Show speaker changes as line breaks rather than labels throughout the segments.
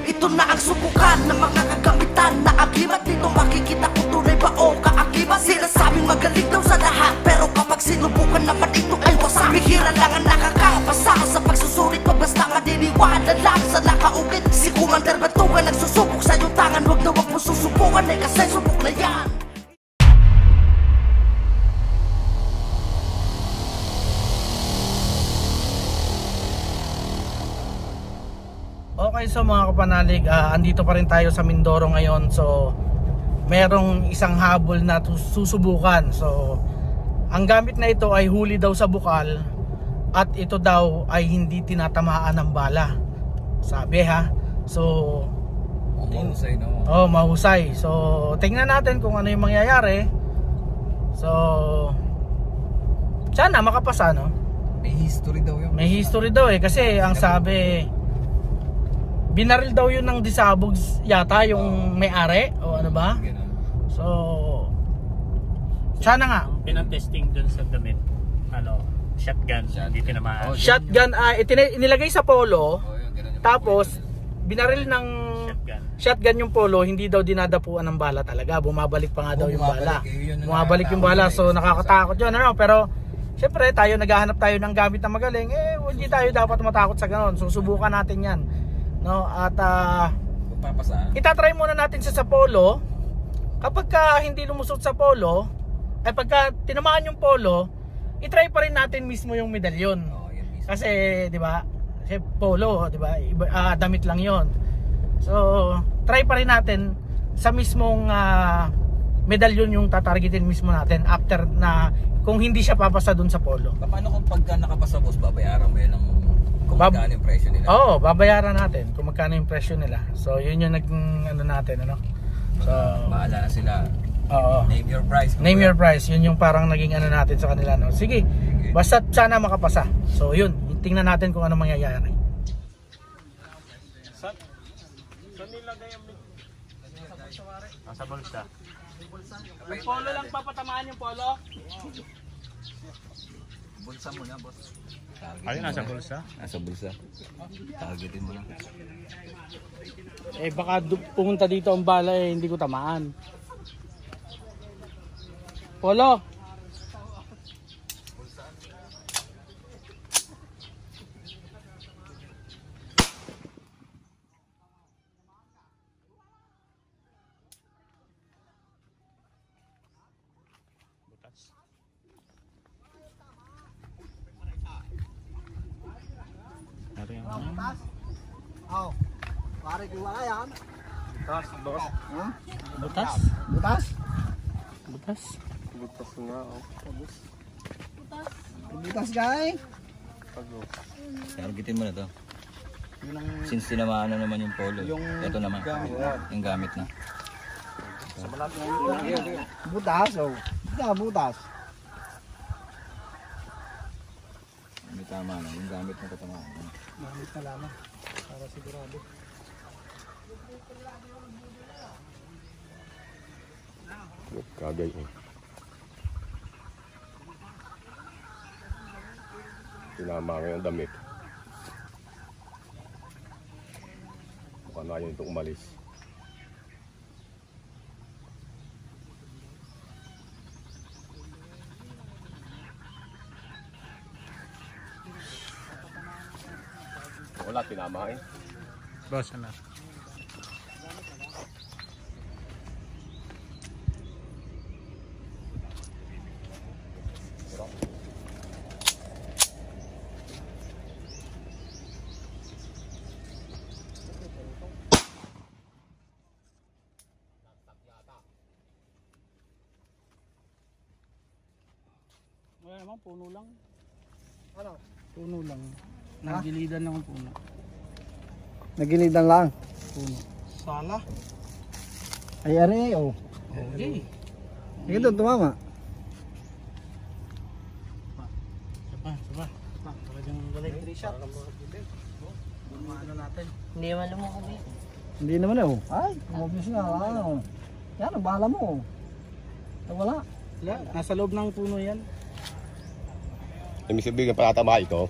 Ito na ang subukan ng mga kagamitan na aglimat. Dito makikita kung tunay ba o kaakibat. Sinasabing magaling daw sa lahat, pero kapag sinubukan naman ito ay wasak. Bihira lang ang nakakapasa sa pagsusulit mo, basta madiniwala lang sa nakaukit. Si Commander Batugan nagsusubok sa iyong tangan. Huwag na huwag mo susubukan ay kasi subok na yan.
Okay, so mga kapanalig, andito pa rin tayo sa Mindoro ngayon. So merong isang habol na susubukan. So ang gamit na ito ay huli daw sa bukal, at ito daw ay hindi tinatamaan ng bala, sabi ha. So
mahusay, no?
oh, mahusay. So tingnan natin kung ano yung mangyayari. So sana makapasa, no?
May history daw yun.
May history daw eh, kasi ang sabi, binaril daw yun ng disabogs yata yung may-ari o ano ba? So sana nga
pinatesting dun sa damit, ano, shotgun, hindi tinamaan.
Shotgun inilagay sa polo, tapos binaril ng shotgun yung polo, hindi daw dinadapuan ng bala talaga, bumabalik pa nga daw yung bala. Bumabalik yung bala, so nakakatakot yun, ano? Pero syempre tayo, naghahanap tayo ng gamit na magaling, hindi tayo dapat matakot sa ganon. Susubukan natin yan, no? At itatry muna natin sa polo. Kapag hindi lumusot sa polo, ay pagka tinamaan yung polo, itry pa rin natin mismo yung medalyon. Kasi di ba, kasi polo, di ba, damit lang yon. So try pa rin natin sa mismong medalyon yung tatargetin mismo natin after na, kung hindi siya papasa dun sa polo.
Paano kung pagka nakapasa, boss, babayaran mo yun ng kung magkano yung presyo nila?
Oo, babayaran natin kung magkano yung presyo nila. So yun yung naging ano natin, ano. So
bahala na sila.
Oo.
Name your price.
Name your price. Yun yung parang naging ano natin sa kanila, no. Sige. Basta sana makapasa. So yun, tingnan natin kung ano mangyayari.
Saan nilagay ang nasa bulsa?
Yung polo lang papatamaan yung polo?
Bulsa mo na, boss.
Ayun, nasa bulsa?
Nasa bulsa. Targetin mo lang.
Baka pumunta dito ang bala hindi ko tamaan. Polo.
Oh, pare ko wala yan.
Butas?
Butas?
Butas?
Butas nga, oh. Butas, guys.
Targetin mo na to. Since tinamaan na naman yung polo, ito naman, yung gamit na.
Butas, oh. Butas.
May tama na, yung gamit na katamaan.
Gamit na lamang, para sigurado.
Kagay eh. Tinama ngayon ang damit. Mukha na yun itong umalis. Wala, tinama eh.
Boss, ano?
Wala naman, puno lang.
Ano?
Puno lang. Nagilidan lang ang puno.
Nagilidan lang.
Puno. Sala.
Ay, ari, oh.
Okay.
Sige doon, tumama.
Saba. Talagang galing 3 shot. Ano natin?
Hindi man lumako dito.
Hindi naman, oh. Ay, obvious na, oh. Yan, ang bahala mo, oh. Wala.
Wala, nasa loob ng puno yan.
Ibig sabihin, patatamaan ito.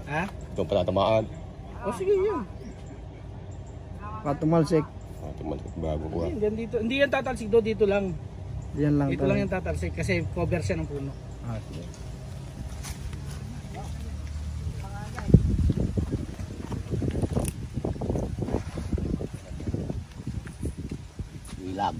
Ha?
Itong patatamaan.
O sige yun.
Tumalsik.
Tumalsik bago ko.
Hindi, dito, hindi yan tatalsik do, dito lang.
Diyan lang.
Dito lang yung tatalsik kasi cover siya ng puno.
Sige.
Ilag.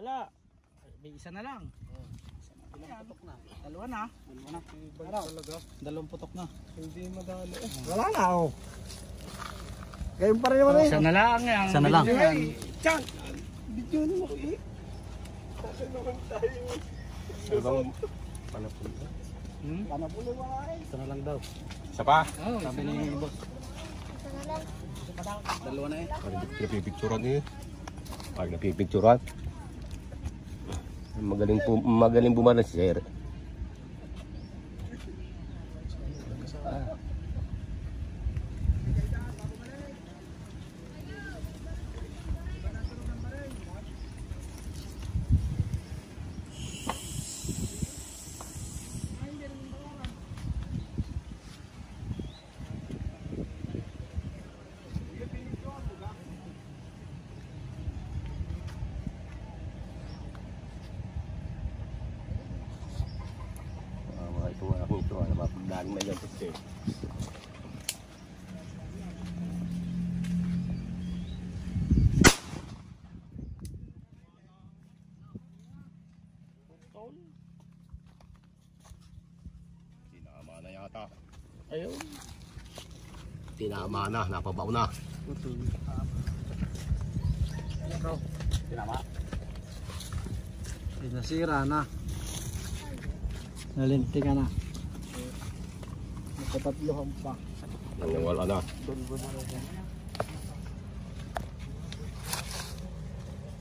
Wala. May isa na lang. Ilang putok na? Dalawa na. Dalawang putok na. Hindi madali.
Wala na oh. Kayo pa rin naman eh.
Isa na lang yan.
Isa na lang.
Chan!
Video mo eh.
Ibang panapon.
Panapulo wala eh.
Isa na lang daw.
Isa pa?
Sabi ni boss. Dalawa na eh.
Napipicturan eh. Pag napipicturan. Magaling bumana si Sir. Ito, napapagdaan mo yan kasi. Tinama na yata.
Ayun.
Tinama na, napabaw na.
Tinama.
Nasira na. Nalinti ka na. Nakatatlohan pa.
Wala na.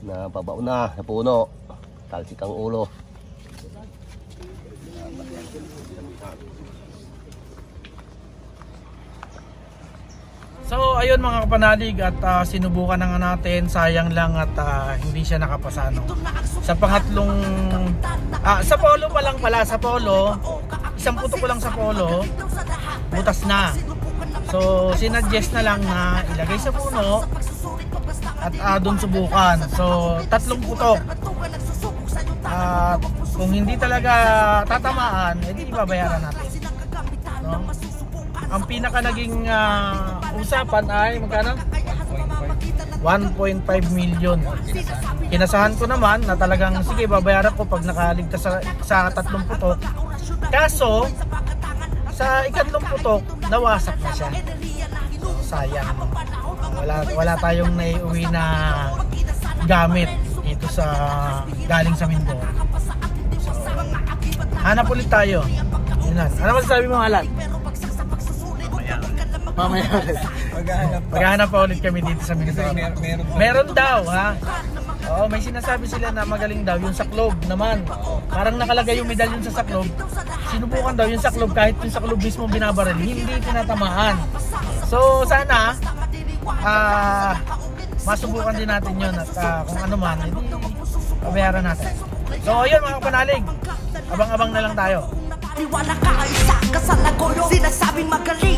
Napabaw na, napuno. Talsik ang ulo.
So ayun mga kapanalig at sinubukan na nga natin, sayang lang at hindi siya nakapasa no. Sa pangatlong sa polo pa lang pala, sa polo isang puto ko lang sa polo butas na. So sinuggest na lang na ilagay sa puno at doon subukan. So tatlong putok. At kung hindi talaga tatamaan, edi ibabayaran natin. No? Ang pinaka naging usapan ay magkano? 1.5 million. Kinasahan ko naman na talagang sige babayaran ko pag nakaligtas sa tatlong putok. Kaso sa ikatlong putok nawasak na siya. So, sayang. Wala tayong naiuwi na gamit dito sa galing sa Mindoro. So, hanap ulit tayo. Yun lang. Ano masasabi mo, Alan? Mamaya ulit. Maghahanap pa ulit kami dito sa Mindoro. Meron daw ha. Oo, may sinasabi sila na magaling daw yung saklob naman. Parang nakalagay yung medalyon sa saklob. Sinubukan daw yung saklob kahit yung saklob mismo binabaril, hindi tinatamaan. So sana masubukan din natin yun at kung ano man, hindi pabayaran natin. So yun mga kapanalig, abang-abang na lang tayo.
Tiwala ka, isa ka sa lagoyo. Sinasabing magaling